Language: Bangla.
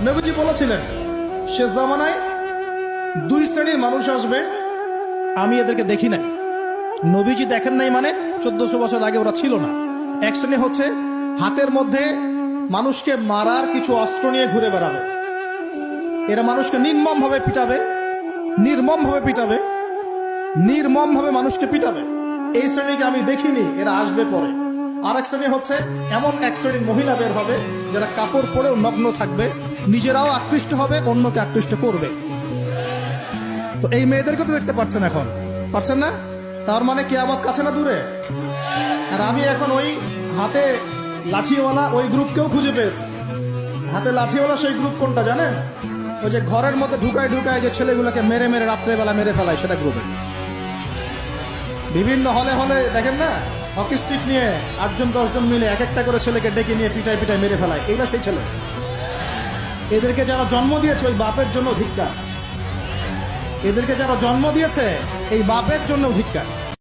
নবীজি বলেছিলেন শেষ জামানায় দুই শ্রেণীর মানুষ আসবে, আমি এদেরকে দেখি নাই। নবীজি দেখেন নাই মানে 1400 বছর আগে ওরা ছিল না। এক শ্রেণী হচ্ছে হাতের মধ্যে মানুষকে মারার কিছু অস্ত্র নিয়ে ঘুরে বেড়াবে, এরা মানুষকে নির্মমভাবে পিটাবে, নির্মমভাবে পিটাবে, নির্মমভাবে মানুষকে পিটাবে। এই শ্রেণীকে আমি দেখিনি, এরা আসবে পরে। আর এক শ্রেণী হচ্ছে এমন এক শ্রেণীর মহিলা বের হবে যারা কাপড় পরেও নগ্ন থাকবে, নিজেরাও আকৃষ্ট হবে, অন্যকে আকৃষ্ট করবে। তো এই মেয়েদেরকে তো দেখতে পাচ্ছেন, এখন পাচ্ছেন না? তার মানে কিয়ামত কাছে না দূরে? আর আমি এখন ওই হাতে লাঠিওয়ালা ওই গ্রুপকেও খুঁজে পেয়েছি। হাতে লাঠিওয়ালা সেই গ্রুপ কোনটা জানেন? ওই যে ঘরের মধ্যে ঢুকায় ঢুকায় যে ছেলেগুলোকে মেরে মেরে রাত্রেবেলা মেরে ফেলায়, সেটা গ্রুপে। বিভিন্ন হলে হলে দেখেন না, হকি স্টিক নিয়ে 8জন 10জন মিলে এক একটা করে ছেলেকে ডেকে নিয়ে পিটায় পিটায় মেরে ফেলায়, এইটা সেই ছেলে। এদেরকে যারা জন্ম দিয়েছে ওই বাপের জন্য ধিক্কার, এদেরকে যারা জন্ম দিয়েছে এই বাপের জন্য ধিক্কার।